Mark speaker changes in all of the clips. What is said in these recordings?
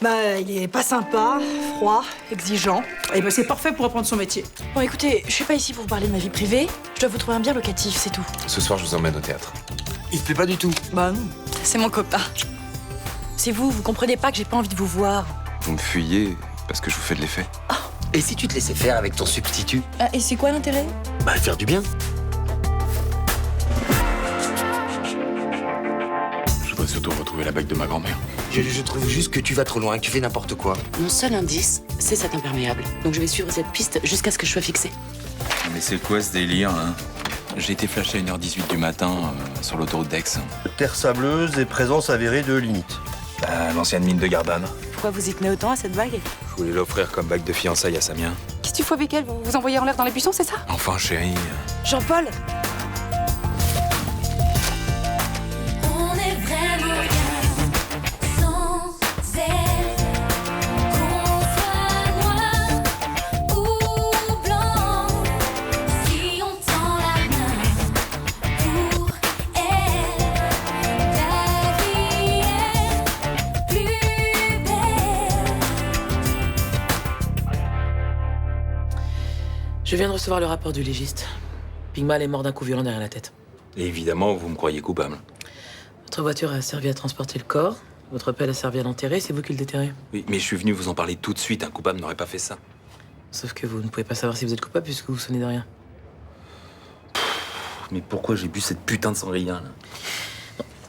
Speaker 1: Bah, il est pas sympa, froid, exigeant.
Speaker 2: Et ben c'est parfait pour apprendre son métier.
Speaker 1: Bon, écoutez, je suis pas ici pour vous parler de ma vie privée. Je dois vous trouver un bien locatif, c'est tout.
Speaker 3: Ce soir, je vous emmène au théâtre. Il te plaît pas du tout?
Speaker 1: Bah non, c'est mon copain. C'est vous comprenez pas que j'ai pas envie de vous voir.
Speaker 3: Vous me fuyez parce que je vous fais de l'effet.
Speaker 4: Et si tu te laissais faire avec ton substitut?
Speaker 1: Ah, et c'est quoi l'intérêt?
Speaker 4: Bah, faire du bien.
Speaker 3: Je voudrais surtout retrouver la bague de ma grand-mère.
Speaker 4: Je trouve juste que tu vas trop loin, que tu fais n'importe quoi.
Speaker 5: Mon seul indice, c'est cet imperméable. Donc je vais suivre cette piste jusqu'à ce que je sois fixée.
Speaker 6: Mais c'est quoi ce délire, hein? J'ai été flashé à 1h18 du matin sur l'autoroute d'Aix.
Speaker 7: Terre sableuse et présence avérée de lignite.
Speaker 3: L'ancienne mine de Gardanne.
Speaker 5: Pourquoi vous y tenez autant à cette bague?
Speaker 3: Je voulais l'offrir comme bague de fiançailles à Samien.
Speaker 5: Qu'est-ce que tu fais avec elle? Vous vous envoyez en l'air dans les buissons, c'est ça?
Speaker 3: Enfin, chérie.
Speaker 1: Jean-Paul!
Speaker 8: On est vraiment bien sans elle. Qu'on soit noir ou blanc, si on tend la main pour elle, la vie est plus belle.
Speaker 5: Je viens de recevoir le rapport du légiste. Pigmal est mort d'un coup violent derrière la tête.
Speaker 6: Et évidemment, vous me croyez coupable.
Speaker 5: Votre voiture a servi à transporter le corps. Votre pelle a servi à l'enterrer. C'est vous qui le déterrez.
Speaker 6: Oui, mais je suis venu vous en parler tout de suite. Un coupable n'aurait pas fait ça.
Speaker 5: Sauf que vous ne pouvez pas savoir si vous êtes coupable puisque vous sonnez de rien.
Speaker 6: Mais pourquoi j'ai bu cette putain de sangria, là?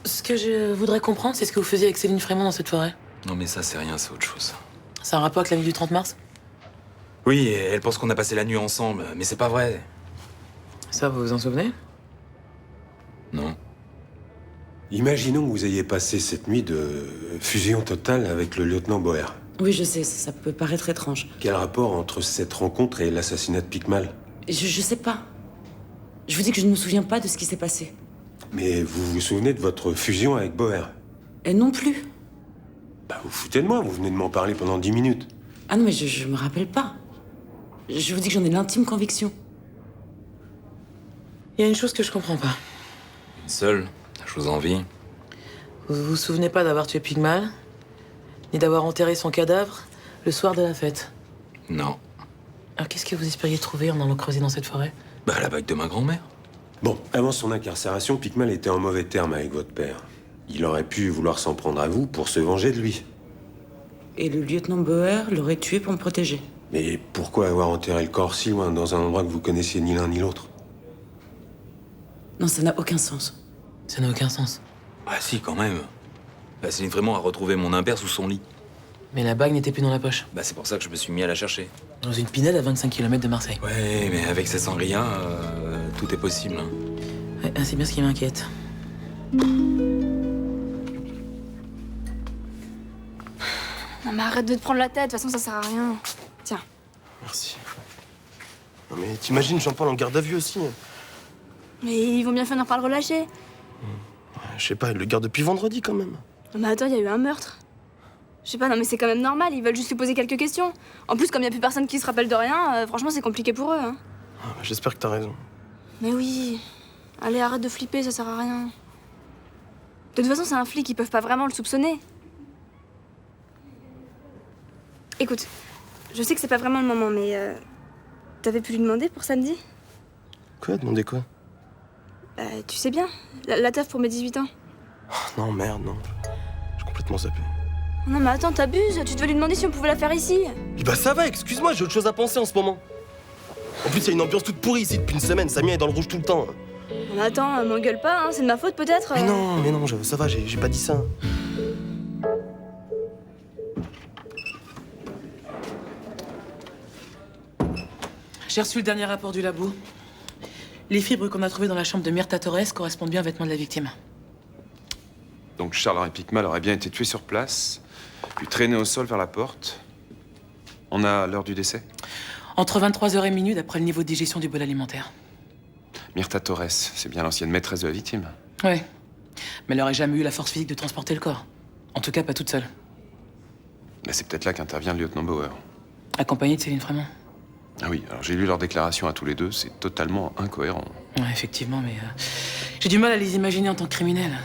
Speaker 5: Ce que je voudrais comprendre, c'est ce que vous faisiez avec Céline Frémont dans cette forêt.
Speaker 6: Non, mais ça, c'est rien, c'est autre chose.
Speaker 5: C'est un rapport avec la nuit du 30 mars?
Speaker 6: Oui, elle pense qu'on a passé la nuit ensemble, mais c'est pas vrai.
Speaker 5: Ça, vous vous en souvenez?
Speaker 6: Non.
Speaker 9: Imaginons que vous ayez passé cette nuit de fusion totale avec le lieutenant Boer.
Speaker 5: Oui, je sais, ça peut paraître étrange.
Speaker 9: Quel rapport entre cette rencontre et l'assassinat de Picmal?
Speaker 5: Je sais pas. Je vous dis que je ne me souviens pas de ce qui s'est passé.
Speaker 9: Mais vous vous souvenez de votre fusion avec Boer?
Speaker 5: Et non plus.
Speaker 9: Bah vous foutez de moi, vous venez de m'en parler pendant 10 minutes.
Speaker 5: Ah non, mais je me rappelle pas. Je vous dis que j'en ai l'intime conviction. Il y a une chose que je comprends pas.
Speaker 6: Une seule, je vous envie.
Speaker 5: Vous vous souvenez pas d'avoir tué Pigmal, ni d'avoir enterré son cadavre le soir de la fête.
Speaker 6: Non.
Speaker 5: Alors qu'est-ce que vous espériez trouver en allant creuser dans cette forêt?
Speaker 6: Bah, la bague de ma grand-mère.
Speaker 9: Bon, avant son incarcération, Picmal était en mauvais terme avec votre père. Il aurait pu vouloir s'en prendre à vous pour se venger de lui.
Speaker 5: Et le lieutenant Boer l'aurait tué pour me protéger.
Speaker 9: Mais pourquoi avoir enterré le corps si loin, dans un endroit que vous connaissiez ni l'un ni l'autre?
Speaker 5: Non, ça n'a aucun sens. Ça n'a aucun sens.
Speaker 6: Bah si, quand même. Bah, Céline Frémont a retrouvé mon impair sous son lit.
Speaker 5: Mais la bague n'était plus dans la poche.
Speaker 6: Bah, c'est pour ça que je me suis mis à la chercher.
Speaker 5: Dans une pinède à 25 km de Marseille.
Speaker 6: Ouais, mais avec ces sangria, tout est possible. Hein.
Speaker 5: Ouais, c'est bien ce qui m'inquiète.
Speaker 8: Non mais arrête de te prendre la tête, de toute façon ça sert à rien. Tiens.
Speaker 7: Merci. Non mais t'imagines Jean-Paul en garde à vue aussi.
Speaker 8: Mais ils vont bien finir par le relâcher.
Speaker 7: Je sais pas, il le garde depuis vendredi quand même.
Speaker 8: Non mais attends, il y a eu un meurtre. Je sais pas, non mais c'est quand même normal, ils veulent juste lui poser quelques questions. En plus, comme il y a plus personne qui se rappelle de rien, franchement c'est compliqué pour eux. Hein.
Speaker 7: Ah, bah, j'espère que t'as raison.
Speaker 8: Mais oui. Allez, arrête de flipper, ça sert à rien. De toute façon, c'est un flic, ils peuvent pas vraiment le soupçonner. Écoute, je sais que c'est pas vraiment le moment, mais t'avais pu lui demander pour samedi?
Speaker 7: Quoi? Demander quoi?
Speaker 8: Tu sais bien, la teuf pour mes 18 ans.
Speaker 7: Oh, non, merde, non. J'ai complètement zappé.
Speaker 8: Non mais attends, t'abuses, tu devais lui demander si on pouvait la faire ici.
Speaker 7: Eh bah ça va, excuse-moi, j'ai autre chose à penser en ce moment. En plus, il y a une ambiance toute pourrie ici depuis une semaine. Samia est dans le rouge tout le temps.
Speaker 8: Non mais attends, m'engueule pas, hein, c'est de ma faute peut-être.
Speaker 7: Mais non, ça va, j'ai pas dit ça.
Speaker 5: J'ai reçu le dernier rapport du labo. Les fibres qu'on a trouvées dans la chambre de Myrta Torres correspondent bien aux vêtements de la victime.
Speaker 3: Donc Charles-Henri Picmal aurait bien été tué sur place, puis traîné au sol vers la porte. On a l'heure du décès?
Speaker 5: Entre 23h et minuit, d'après le niveau de digestion du bol alimentaire.
Speaker 3: Myrta Torres, c'est bien l'ancienne maîtresse de la victime.
Speaker 5: Ouais. Mais elle n'aurait jamais eu la force physique de transporter le corps. En tout cas, pas toute seule.
Speaker 3: Mais c'est peut-être là qu'intervient le lieutenant Bauer.
Speaker 5: Accompagnée de Céline Frémont.
Speaker 3: Ah oui, alors j'ai lu leur déclaration à tous les deux, c'est totalement incohérent.
Speaker 5: Ouais, effectivement, mais j'ai du mal à les imaginer en tant que criminels.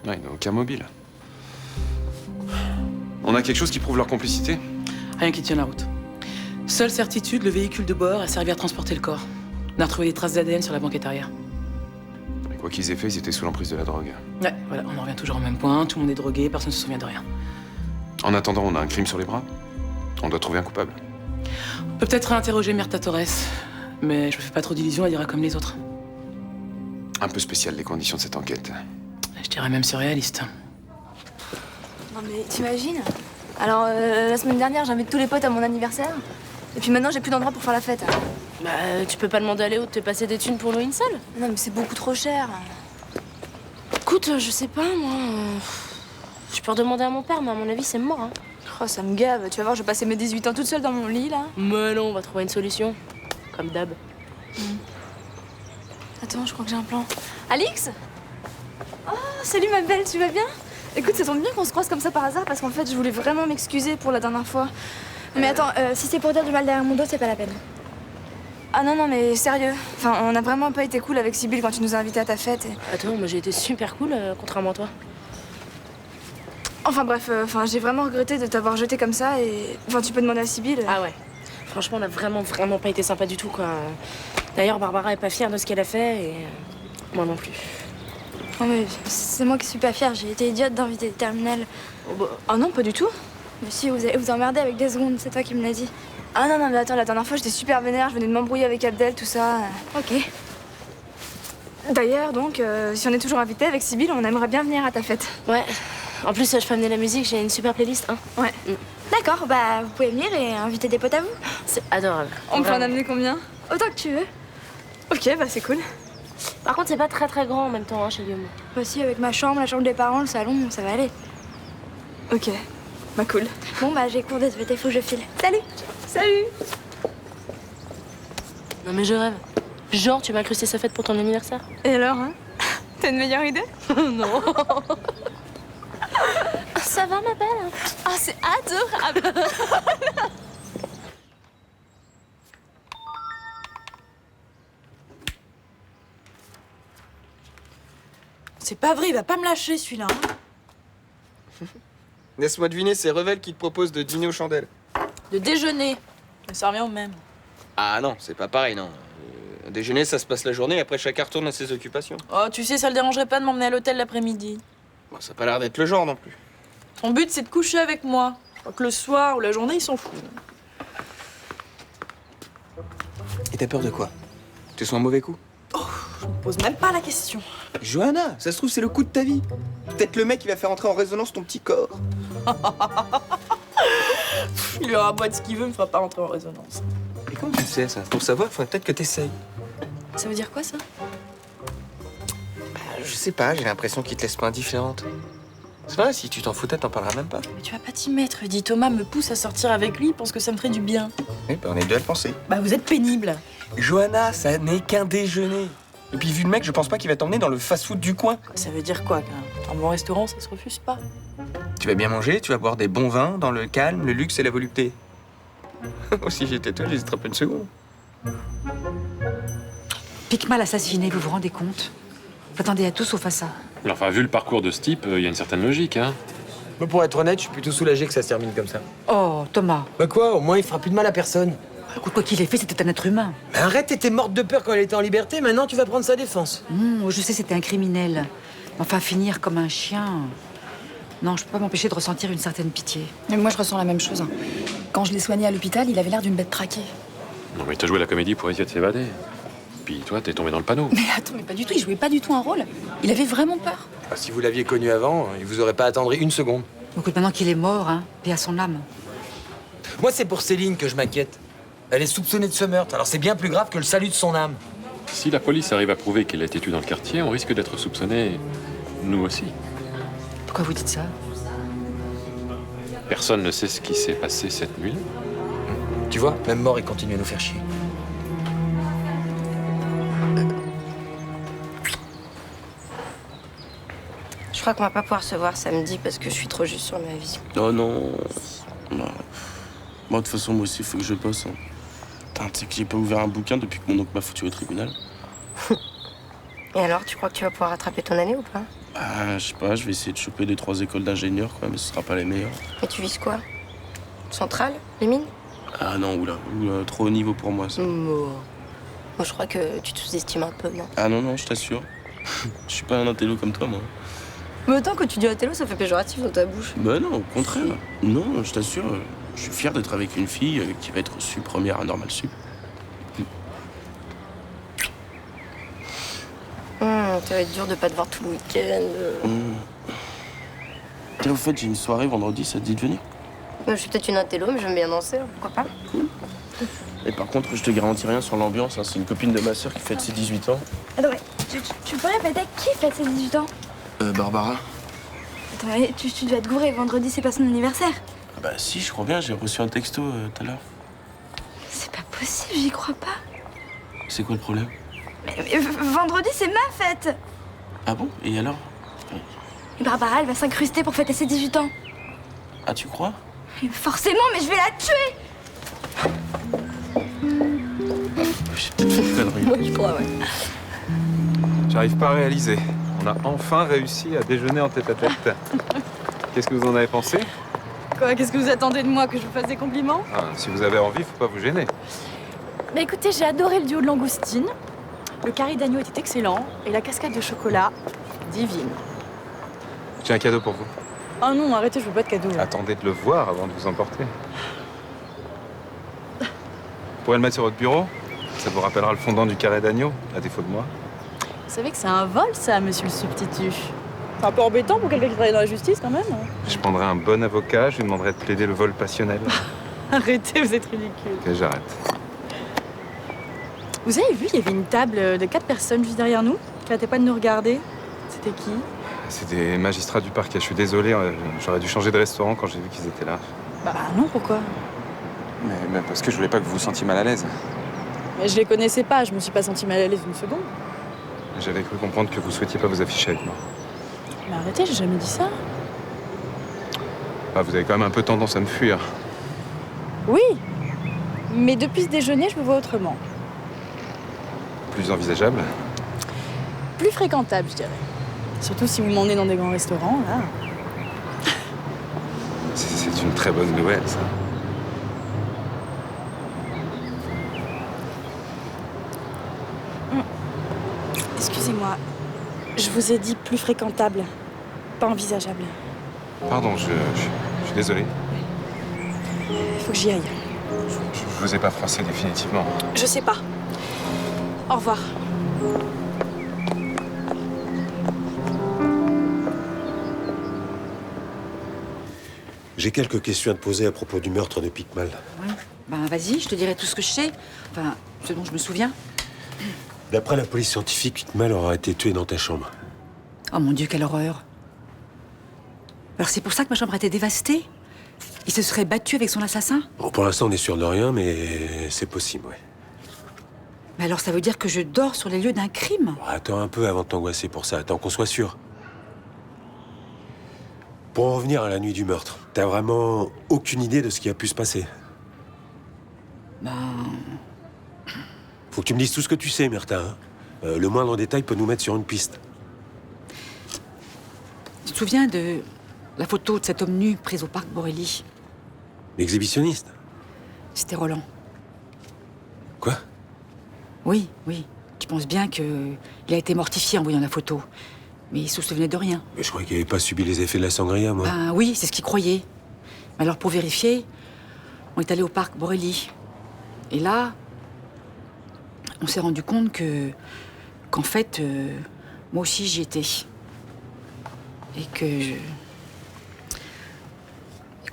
Speaker 3: Ouais, aucun mobile. On On a quelque chose qui prouve leur complicité?
Speaker 5: Rien qui tient la route. Seule certitude, le véhicule de bord a servi à transporter le corps. On a retrouvé des traces d'ADN sur la banquette arrière.
Speaker 3: Et quoi qu'ils aient fait, ils étaient sous l'emprise de la drogue.
Speaker 5: Ouais, voilà, on en revient toujours au même point. Tout le monde est drogué, personne ne se souvient de rien.
Speaker 3: En attendant, on a un crime sur les bras. On doit trouver un coupable.
Speaker 5: On peut peut-être réinterroger Myrta Torres, mais je me fais pas trop d'illusions, elle ira comme les autres.
Speaker 3: Un peu spécial les conditions de cette enquête.
Speaker 5: Je dirais même surréaliste.
Speaker 8: Non mais t'imagines? Alors, la semaine dernière, j'invite tous les potes à mon anniversaire. Et puis maintenant, j'ai plus d'endroit pour faire la fête.
Speaker 10: Bah, tu peux pas demander à Léo de te passer des thunes pour louer une salle?
Speaker 8: Non mais c'est beaucoup trop cher.
Speaker 10: Écoute, je sais pas, moi. Je peux redemander à mon père, mais à mon avis, c'est mort, hein.
Speaker 8: Oh, ça me gave. Tu vas voir, je vais passer mes 18 ans toute seule dans mon lit, là.
Speaker 10: Mais non, on va trouver une solution. Comme d'hab.
Speaker 8: Attends, je crois que j'ai un plan. Alix? Oh, salut ma belle, tu vas bien? Écoute, ça tombe bien qu'on se croise comme ça par hasard parce qu'en fait, je voulais vraiment m'excuser pour la dernière fois. Mais attends, si c'est pour dire du mal derrière mon dos, c'est pas la peine. Ah non, non, mais sérieux. Enfin, on a vraiment pas été cool avec Sybille quand tu nous as invités à ta fête.
Speaker 10: Attends, moi j'ai été super cool, contrairement à toi.
Speaker 8: Enfin bref, j'ai vraiment regretté de t'avoir jeté comme ça et... Enfin, tu peux demander à Sybille.
Speaker 10: Ah ouais. Franchement, on a vraiment pas été sympa du tout, quoi. D'ailleurs, Barbara est pas fière de ce qu'elle a fait et... moi non plus.
Speaker 8: Non mais c'est moi qui suis pas fière, j'ai été idiote d'inviter des terminales. Oh non, pas du tout. Mais si, vous allez vous emmerder avec des secondes, c'est toi qui me l'as dit. Ah non, non, mais attends, la dernière fois j'étais super vénère, je venais de m'embrouiller avec Abdel, tout ça. Ok. D'ailleurs, donc, si on est toujours invité avec Sybille, on aimerait bien venir à ta fête.
Speaker 10: Ouais. En plus, je peux amener la musique, j'ai une super playlist, hein.
Speaker 8: Ouais. D'accord, bah vous pouvez venir et inviter des potes à vous.
Speaker 10: C'est adorable.
Speaker 8: On peut en amener combien? Autant que tu veux. Ok, bah c'est cool.
Speaker 10: Par contre, c'est pas très grand en même temps, hein, chez Guillaume.
Speaker 8: Bah si, avec ma chambre, la chambre des parents, le salon, ça va aller. Ok, bah cool. Bon bah j'ai cours de SVT, faut que je file. Salut. Salut.
Speaker 10: Non mais je rêve. Genre, tu m'as incrusté sa fête pour ton anniversaire?
Speaker 8: Et alors, hein? T'as une meilleure idée?
Speaker 10: Non. Ça va, ma belle?
Speaker 8: Ah, c'est adorable.
Speaker 1: C'est pas vrai, il va pas me lâcher celui-là. Hein.
Speaker 11: Laisse-moi deviner, c'est Revel qui te propose de dîner aux chandelles.
Speaker 1: De déjeuner. Ça revient au même.
Speaker 11: Ah non, c'est pas pareil, non. Déjeuner, ça se passe la journée, après chacun retourne à ses occupations.
Speaker 1: Oh, tu sais, ça le dérangerait pas de m'emmener à l'hôtel l'après-midi.
Speaker 11: Bon, ça a pas l'air d'être le genre non plus.
Speaker 1: Son but, c'est de coucher avec moi. Donc le soir ou la journée, il s'en fout.
Speaker 11: Et t'as peur de quoi? Que tu sois un mauvais coup?
Speaker 1: Je me pose même pas la question.
Speaker 11: Johanna, ça se trouve, c'est le coup de ta vie. Peut-être le mec qui va faire entrer en résonance ton petit corps.
Speaker 1: Il aura beau de ce qu'il veut, il me fera pas rentrer en résonance.
Speaker 11: Et comment tu sais ça? Pour savoir, il faudrait peut-être que t'essayes.
Speaker 8: Ça veut dire quoi ça?
Speaker 11: Je sais pas, j'ai l'impression qu'il te laisse pas indifférente. C'est vrai, si tu t'en foutais, t'en parleras même pas.
Speaker 1: Mais tu vas pas t'y mettre, dit Thomas me pousse à sortir avec lui, il pense que ça me ferait du bien.
Speaker 11: Oui, bah on est deux à le penser.
Speaker 1: Bah vous êtes pénible.
Speaker 11: Johanna, ça n'est qu'un déjeuner. Et puis vu le mec, je pense pas qu'il va t'emmener dans le fast-food du coin.
Speaker 1: Ça veut dire quoi, qu'un bon restaurant, ça se refuse pas?
Speaker 11: Tu vas bien manger, tu vas boire des bons vins dans le calme, le luxe et la volupté. Oh, si j'étais toi, j'hésiterais pas une seconde.
Speaker 12: Pique-mal assassiné, vous vous rendez compte? J'attendais à tout sauf à ça.
Speaker 13: Enfin, vu le parcours de ce type, il y a une certaine logique, hein.
Speaker 14: Moi, pour être honnête, je suis plutôt soulagé que ça se termine comme ça.
Speaker 12: Oh, Thomas.
Speaker 14: Bah quoi, au moins il fera plus de mal à personne.
Speaker 12: Écoute, quoi qu'il ait fait, c'était un être humain.
Speaker 14: Mais arrête, t'étais morte de peur quand elle était en liberté, maintenant tu vas prendre sa défense.
Speaker 12: Je sais, c'était un criminel. Enfin, finir comme un chien... Non, je peux pas m'empêcher de ressentir une certaine pitié.
Speaker 1: Mais moi, je ressens la même chose. Quand je l'ai soigné à l'hôpital, il avait l'air d'une bête traquée.
Speaker 13: Non, mais t'as joué la comédie pour essayer de s'évader. Puis toi, t'es tombé dans le panneau.
Speaker 1: Mais attends, mais pas du tout, il jouait pas du tout un rôle. Il avait vraiment peur.
Speaker 14: Ah, si vous l'aviez connu avant, il vous aurait pas attendri une seconde.
Speaker 12: Écoute, maintenant qu'il est mort, hein, paix à son âme.
Speaker 14: Moi, c'est pour Céline que je m'inquiète. Elle est soupçonnée de ce meurtre, alors c'est bien plus grave que le salut de son âme.
Speaker 13: Si la police arrive à prouver qu'elle a été tuée dans le quartier, on risque d'être soupçonnés, nous aussi.
Speaker 12: Pourquoi vous dites ça?
Speaker 13: Personne ne sait ce qui s'est passé cette nuit.
Speaker 14: Tu vois, même mort, il continue à nous faire chier.
Speaker 10: Je crois qu'on va pas pouvoir se voir samedi parce que je suis trop juste sur ma vie.
Speaker 7: Oh non. Non. Moi, de toute façon, moi aussi, il faut que je bosse. Hein. Putain, tu sais que j'ai pas ouvert un bouquin depuis que mon oncle m'a foutu au tribunal.
Speaker 10: Et alors, tu crois que tu vas pouvoir rattraper ton année ou pas?
Speaker 7: Ah, je sais pas, je vais essayer de choper 2-3 écoles d'ingénieurs, quoi, mais ce sera pas les meilleures.
Speaker 10: Et tu vises quoi? Centrale? Les mines?
Speaker 7: Ah non, oula, trop haut niveau pour moi, ça.
Speaker 10: Moi, je crois que tu te sous-estimes un peu, non?
Speaker 7: Ah non, je t'assure. Je suis pas un intello comme toi, moi.
Speaker 10: Mais autant que tu dis intello, ça fait péjoratif dans ta bouche.
Speaker 7: Bah non, au contraire. Non, je t'assure, je suis fier d'être avec une fille qui va être reçue première à Normal Sup.
Speaker 10: Ça va être dur de pas te voir tout le week-end.
Speaker 7: Tiens, au fait, j'ai une soirée vendredi, ça te dit de venir?
Speaker 10: Je suis peut-être une intello, mais j'aime bien danser, pourquoi pas?
Speaker 7: Cool. Et par contre, je te garantis rien sur l'ambiance, hein. C'est une copine de ma sœur qui fête ses 18 ans.
Speaker 8: Attends, mais tu peux répéter qui fête ses 18 ans?
Speaker 7: Barbara.
Speaker 8: Attends, mais tu dois être gouré, vendredi c'est pas son anniversaire.
Speaker 7: Ah bah si, je crois bien, j'ai reçu un texto tout à l'heure.
Speaker 8: C'est pas possible, j'y crois pas.
Speaker 7: C'est quoi le problème?
Speaker 8: Mais vendredi c'est ma fête.
Speaker 7: Ah bon? Et alors?
Speaker 8: Et Barbara, elle va s'incruster pour fêter ses 18 ans.
Speaker 7: Ah, tu crois?
Speaker 8: Forcément, mais je vais la tuer.
Speaker 7: J'ai peut-être fait une connerie.
Speaker 10: Moi, je crois, ouais.
Speaker 3: J'arrive pas à réaliser. On a enfin réussi à déjeuner en tête-à-tête. Qu'est-ce que vous en avez pensé?
Speaker 1: Quoi, qu'est-ce que vous attendez de moi? Que je vous fasse des compliments?
Speaker 3: Si vous avez envie, faut pas vous gêner.
Speaker 1: Bah écoutez, j'ai adoré le duo de langoustine. Le curry d'agneau était excellent. Et la cascade de chocolat, divine.
Speaker 3: J'ai un cadeau pour vous.
Speaker 1: Oh non, arrêtez, je veux pas de cadeau. Là.
Speaker 3: Attendez de le voir avant de vous emporter. Vous pourrez le mettre sur votre bureau? Ça vous rappellera le fondant du carré d'agneau, à défaut de moi.
Speaker 1: Vous savez que c'est un vol, ça, monsieur le substitut. C'est un peu embêtant pour quelqu'un qui travaille dans la justice, quand même.
Speaker 3: Je prendrai un bon avocat, je lui demanderai de plaider le vol passionnel.
Speaker 1: Arrêtez, vous êtes ridicule.
Speaker 3: Ok, j'arrête.
Speaker 1: Vous avez vu, il y avait une table de 4 personnes juste derrière nous, qui n'arrêtaient pas de nous regarder. C'était qui?
Speaker 3: C'est des magistrats du parquet. Je suis désolé, j'aurais dû changer de restaurant quand j'ai vu qu'ils étaient là.
Speaker 1: Bah non, pourquoi?
Speaker 6: Mais parce que je voulais pas que vous vous sentiez mal à l'aise.
Speaker 1: Mais je les connaissais pas, je me suis pas sentie mal à l'aise une seconde.
Speaker 3: J'avais cru comprendre que vous souhaitiez pas vous afficher avec moi.
Speaker 1: Mais arrêtez, j'ai jamais dit ça.
Speaker 3: Ah, vous avez quand même un peu tendance à me fuir.
Speaker 1: Oui, mais depuis ce déjeuner, je me vois autrement.
Speaker 3: Plus envisageable.
Speaker 1: Plus fréquentable, je dirais. Surtout si vous m'emmenez dans des grands restaurants, là.
Speaker 3: C'est une très bonne nouvelle, ça.
Speaker 1: Excusez-moi, je vous ai dit plus fréquentable, pas envisageable.
Speaker 3: Pardon, je suis désolé.
Speaker 1: Il faut que j'y aille.
Speaker 3: Je vous ai pas froissé définitivement.
Speaker 1: Je sais pas. Au revoir.
Speaker 9: J'ai quelques questions à te poser à propos du meurtre de Picmal.
Speaker 12: Ouais. Ben vas-y, je te dirai tout ce que je sais. Enfin, ce dont je me souviens.
Speaker 9: D'après la police scientifique, Picmal aura été tué dans ta chambre.
Speaker 12: Oh mon Dieu, quelle horreur. Alors c'est pour ça que ma chambre a été dévastée? Il se serait battu avec son assassin?
Speaker 9: Bon, pour l'instant, on est sûr de rien, mais c'est possible, ouais.
Speaker 12: Mais alors ça veut dire que je dors sur les lieux d'un crime?
Speaker 9: Bon, attends un peu avant de t'angoisser pour ça. Attends qu'on soit sûr. Pour en revenir à la nuit du meurtre, t'as vraiment aucune idée de ce qui a pu se passer?
Speaker 12: Ben...
Speaker 9: Faut que tu me dises tout ce que tu sais, Myrtha. Hein. Le moindre détail peut nous mettre sur une piste.
Speaker 12: Tu te souviens de la photo de cet homme nu prise au parc Borély?
Speaker 9: L'exhibitionniste?
Speaker 12: C'était Roland.
Speaker 9: Quoi?
Speaker 12: Oui. Tu penses bien qu'il a été mortifié en voyant la photo. Mais il se souvenait de rien.
Speaker 9: Mais je croyais qu'il n'avait pas subi les effets de la sangria, moi.
Speaker 12: Ben oui, c'est ce qu'il croyait. Alors pour vérifier, on est allé au parc Borély. Et là, on s'est rendu compte qu'en fait, moi aussi j'y étais. Et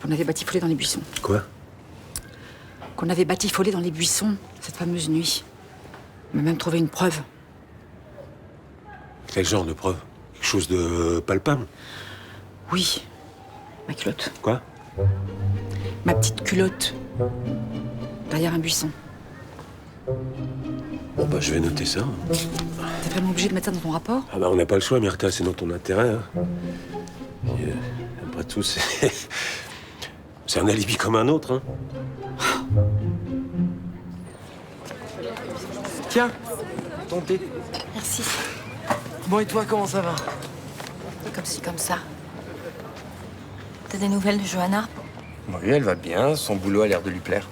Speaker 12: qu'on avait batifolé dans les buissons.
Speaker 9: Quoi?
Speaker 12: Qu'on avait batifolé dans les buissons cette fameuse nuit. On m'a même trouvé une preuve.
Speaker 9: Quel genre de preuve? Quelque chose de palpable?
Speaker 12: Oui, ma culotte.
Speaker 9: Quoi?
Speaker 12: Ma petite culotte. Derrière un buisson.
Speaker 9: Bon, bah, je vais noter ça.
Speaker 12: T'es vraiment obligé de mettre ça dans ton rapport?
Speaker 9: Ah, bah, on n'a pas le choix, Myrtha, c'est dans ton intérêt. Hein. Et, après tout, c'est. C'est un alibi comme un autre, hein.
Speaker 11: Tiens, ton thé.
Speaker 1: Merci.
Speaker 14: Bon, et toi, comment ça va?
Speaker 12: Comme ci, comme ça. T'as des nouvelles de Johanna?
Speaker 11: Oui, elle va bien. Son boulot a l'air de lui plaire.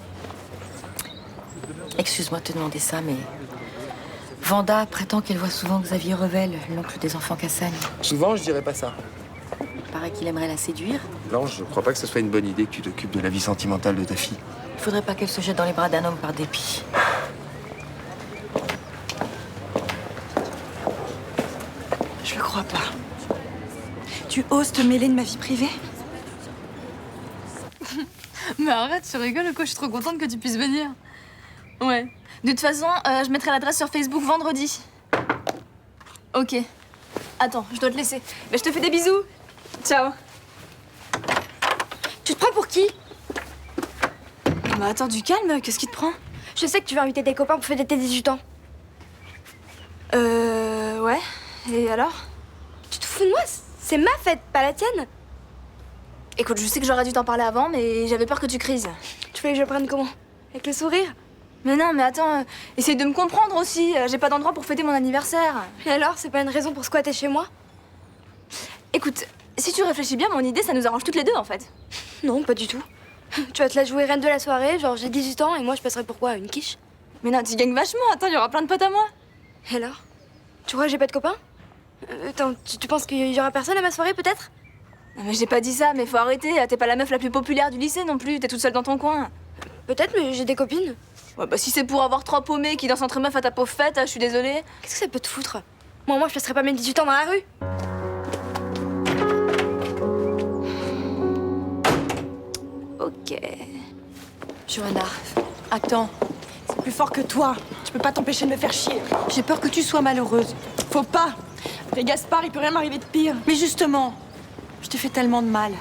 Speaker 12: Excuse-moi de te demander ça, mais... Vanda prétend qu'elle voit souvent Xavier Revel, l'oncle des enfants Cassagne.
Speaker 11: Souvent, je dirais pas ça.
Speaker 12: Paraît qu'il aimerait la séduire.
Speaker 11: Non, je crois pas que ce soit une bonne idée que tu t'occupes de la vie sentimentale de ta fille.
Speaker 12: Il faudrait pas qu'elle se jette dans les bras d'un homme par dépit.
Speaker 1: Je le crois pas. Tu oses te mêler de ma vie privée?
Speaker 8: Mais arrête, tu rigoles ou quoi? Je suis trop contente que tu puisses venir. Ouais. De toute façon, je mettrai l'adresse sur Facebook vendredi. Ok. Attends, je dois te laisser. Mais je te fais des bisous. Ciao.
Speaker 10: Tu te prends pour qui?
Speaker 8: Bah attends, du calme, qu'est-ce qui te prend?
Speaker 10: Je sais que tu vas inviter tes copains pour fêter tes 18 ans.
Speaker 8: Ouais. Et alors?
Speaker 10: Tu te fous de moi? C'est ma fête, pas la tienne.
Speaker 8: Écoute, je sais que j'aurais dû t'en parler avant, mais j'avais peur que tu crises.
Speaker 10: Tu voulais que je le prenne comment? Avec le sourire?
Speaker 8: Mais non, mais attends, essaye de me comprendre aussi. J'ai pas d'endroit pour fêter mon anniversaire.
Speaker 10: Et alors, c'est pas une raison pour squatter chez moi?
Speaker 8: Écoute, si tu réfléchis bien, mon idée, ça nous arrange toutes les deux, en fait.
Speaker 10: Non, pas du tout. Tu vas te la jouer reine de la soirée, genre j'ai 18 ans et moi je passerai pour quoi? Une quiche?
Speaker 8: Mais non, tu gagnes vachement. Attends, il y aura plein de potes à moi.
Speaker 10: Et alors? Tu crois que j'ai pas de copains? Attends, tu penses qu'il y aura personne à ma soirée, peut-être?
Speaker 8: Non, mais j'ai pas dit ça, mais faut arrêter. T'es pas la meuf la plus populaire du lycée non plus. T'es toute seule dans ton coin.
Speaker 10: Peut-être, mais j'ai des copines.
Speaker 8: Ouais, bah si c'est pour avoir 3 paumés qui dansent entre meufs à ta pauvre fête, je suis désolée.
Speaker 10: Qu'est-ce que ça peut te foutre? Moi, je passerai pas mes 18 ans dans la rue.
Speaker 8: Ok.
Speaker 12: Johanna, attends.
Speaker 1: C'est plus fort que toi. Tu peux pas t'empêcher de me faire chier.
Speaker 12: J'ai peur que tu sois malheureuse.
Speaker 1: Faut pas. Après Gaspard, il peut rien m'arriver de pire.
Speaker 12: Mais justement, je te fais tellement de mal.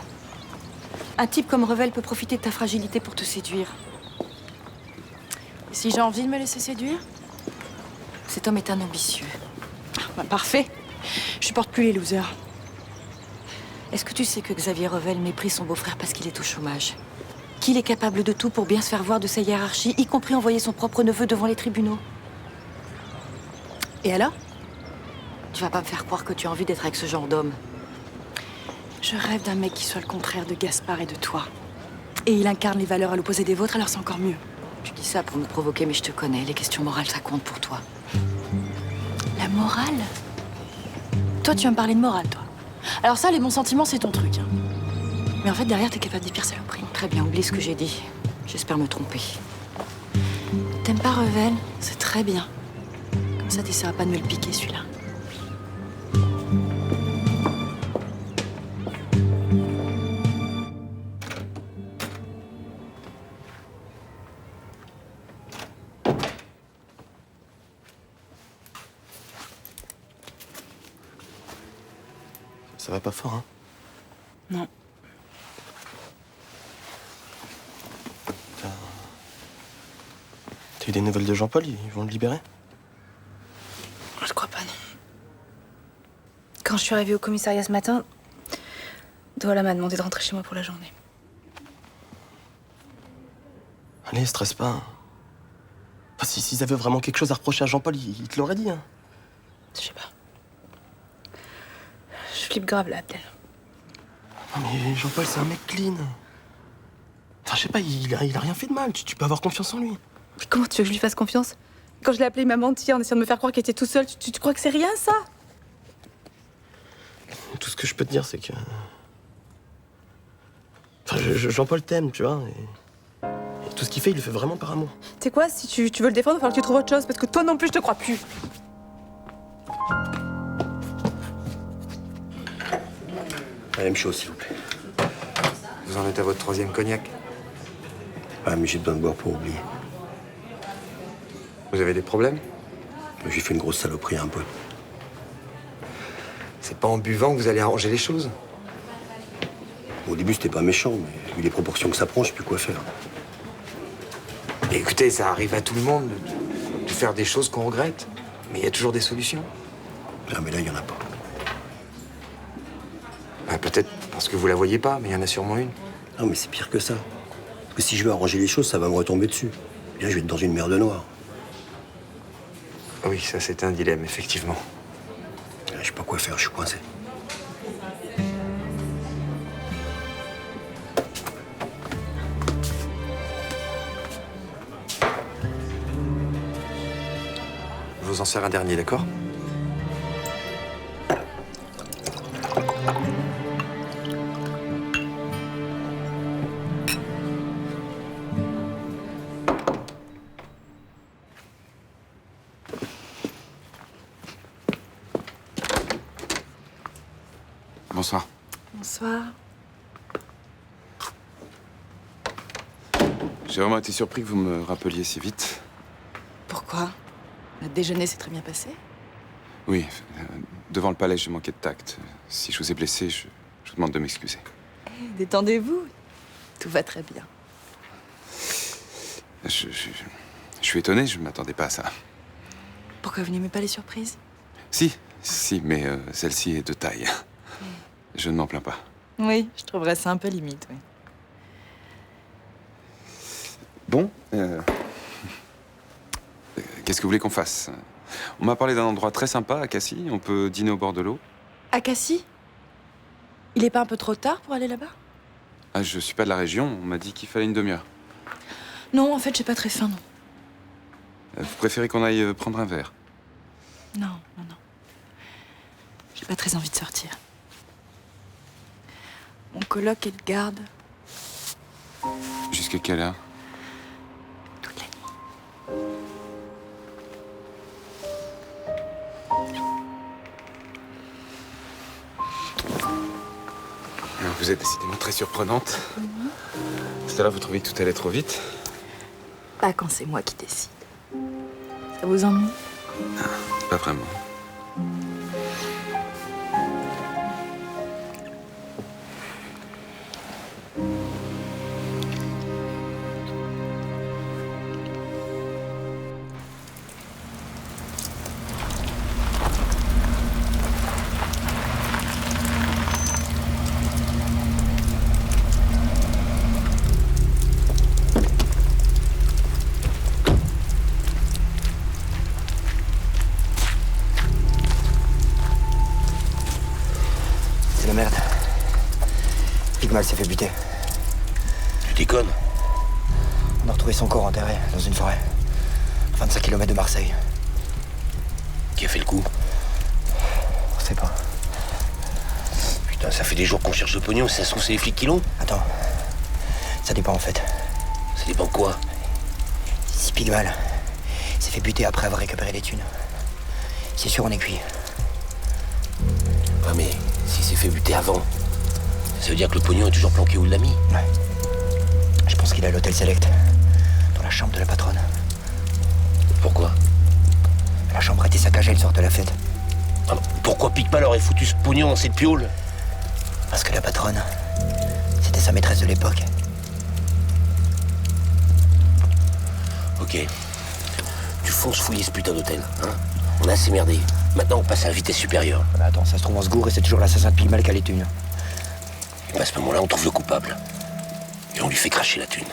Speaker 12: Un type comme Revel peut profiter de ta fragilité pour te séduire.
Speaker 1: Et si j'ai envie de me laisser séduire?
Speaker 12: Cet homme est un ambitieux.
Speaker 1: Bah, parfait. Je supporte plus les losers.
Speaker 12: Est-ce que tu sais que Xavier Revel méprise son beau-frère parce qu'il est au chômage? Qu'il est capable de tout pour bien se faire voir de sa hiérarchie, y compris envoyer son propre neveu devant les tribunaux?
Speaker 1: Et alors?
Speaker 12: Tu vas pas me faire croire que tu as envie d'être avec ce genre d'homme.
Speaker 1: Je rêve d'un mec qui soit le contraire de Gaspard et de toi. Et il incarne les valeurs à l'opposé des vôtres, alors c'est encore mieux.
Speaker 12: Tu dis ça pour me provoquer, mais je te connais. Les questions morales, ça compte pour toi.
Speaker 1: La morale? Toi, tu vas me parler de morale, toi. Alors ça, les bons sentiments, c'est ton truc. Hein. Mais en fait, derrière, t'es capable des pires saloperies.
Speaker 12: Très bien, oublie ce que j'ai dit. J'espère me tromper.
Speaker 1: T'aimes pas Revel? C'est très bien. Comme ça, t'essaieras pas de me le piquer, celui-là.
Speaker 7: Ça va pas fort, hein?
Speaker 1: Non.
Speaker 7: T'as eu des nouvelles de Jean-Paul? Ils vont le libérer?
Speaker 10: Je crois pas, non. Quand je suis arrivée au commissariat ce matin, Douala m'a demandé de rentrer chez moi pour la journée.
Speaker 7: Allez, stresse pas. Enfin, s'ils avaient vraiment quelque chose à reprocher à Jean-Paul, ils te l'auraient dit, hein.
Speaker 10: Je sais pas. Je flippe grave là, Abdel.
Speaker 7: Non, mais Jean-Paul, c'est un mec clean. Enfin, je sais pas, il a rien fait de mal. Tu peux avoir confiance en lui.
Speaker 10: Mais comment tu veux que je lui fasse confiance? Quand je l'ai appelé, il m'a menti en essayant de me faire croire qu'il était tout seul. Tu crois que c'est rien, ça?
Speaker 7: Tout ce que je peux te dire, c'est que... Enfin, Jean-Paul t'aime, tu vois. Et tout ce qu'il fait, il le fait vraiment par amour.
Speaker 10: Tu sais quoi, si tu veux le défendre, il va falloir que tu trouves autre chose, parce que toi non plus, je te crois plus.
Speaker 4: La même chose, s'il vous plaît.
Speaker 11: Vous en êtes à votre 3e cognac?
Speaker 4: Ah, mais j'ai besoin de boire pour oublier.
Speaker 11: Vous avez des problèmes?
Speaker 4: J'ai fait une grosse saloperie à un pote.
Speaker 11: C'est pas en buvant que vous allez arranger les choses?
Speaker 4: Au début, c'était pas méchant, mais vu les proportions que ça prend, je sais plus quoi faire.
Speaker 11: Mais écoutez, ça arrive à tout le monde de faire des choses qu'on regrette. Mais il y a toujours des solutions.
Speaker 4: Ah, mais là, il y en a pas.
Speaker 11: Bah, peut-être parce que vous la voyez pas, mais il y en a sûrement une.
Speaker 4: Non, mais c'est pire que ça. Parce que si je veux arranger les choses, ça va me retomber dessus. Bien, je vais être dans une merde noire.
Speaker 11: Oui, ça, c'est un dilemme, effectivement.
Speaker 4: Je Je sais pas quoi faire, je suis coincé.
Speaker 15: Je vous en sers un dernier, d'accord?
Speaker 3: Bonsoir.
Speaker 1: Bonsoir.
Speaker 3: J'ai vraiment été surpris que vous me rappeliez si vite.
Speaker 1: Pourquoi? Notre déjeuner s'est très bien passé.
Speaker 3: Oui, devant le palais, j'ai manqué de tact. Si je vous ai blessé, je vous demande de m'excuser.
Speaker 1: Détendez-vous. Tout va très bien.
Speaker 3: Je suis étonné, je ne m'attendais pas à ça.
Speaker 1: Pourquoi vous n'aimez pas les surprises?
Speaker 3: Si, mais celle-ci est de taille. Je ne m'en plains pas.
Speaker 1: Oui, je trouverais ça un peu limite, oui.
Speaker 3: Bon, qu'est-ce que vous voulez qu'on fasse? On m'a parlé d'un endroit très sympa à Cassis. On peut dîner au bord de l'eau.
Speaker 1: À Cassis? Il est pas un peu trop tard pour aller là-bas?
Speaker 3: Ah, je suis pas de la région. On m'a dit qu'il fallait une demi-heure.
Speaker 1: Non, en fait, j'ai pas très faim, non.
Speaker 3: Vous préférez qu'on aille prendre un verre?
Speaker 1: Non. J'ai pas très envie de sortir. Mon coloc et le garde.
Speaker 3: Jusqu'à quelle heure?
Speaker 1: Toute la nuit.
Speaker 3: Vous êtes décidément très surprenante. Tout à l'heure, vous trouvez que tout allait trop vite?
Speaker 1: Pas quand c'est moi qui décide. Ça vous ennuie?
Speaker 3: Pas vraiment.
Speaker 11: C'est la merde. Pigmal s'est fait buter.
Speaker 4: Tu déconnes?
Speaker 11: On a retrouvé son corps enterré dans une forêt. À 25 km de Marseille.
Speaker 4: Qui a fait le coup?
Speaker 11: On sait pas.
Speaker 4: Putain, ça fait des jours qu'on cherche le pognon, ça se trouve c'est les flics qui l'ont?
Speaker 11: Attends. Ça dépend en fait.
Speaker 4: Ça dépend quoi?
Speaker 11: Si Pigmal s'est fait buter après avoir récupéré les thunes, c'est sûr on est cuit.
Speaker 4: Ah mais s'il s'est fait buter avant, ça veut dire que le pognon est toujours planqué où il l'a mis?
Speaker 11: Ouais. Je pense qu'il est à l'hôtel Select, dans la chambre de la patronne.
Speaker 4: Pourquoi?
Speaker 11: La chambre a été saccagée le soir de la fête.
Speaker 4: Ah, pourquoi Pigmal aurait foutu ce pognon dans cette piole?
Speaker 11: Parce que la patronne, c'était sa maîtresse de l'époque.
Speaker 4: Ok. Tu fonces fouiller ce putain d'hôtel, hein? On a assez merdé. Maintenant, on passe à la vitesse supérieure.
Speaker 11: Bah attends, ça se trouve en secours et c'est toujours l'assassin de Pigmal qui a les thunes.
Speaker 4: Et à ce moment-là, on trouve le coupable. Et on lui fait cracher la thune.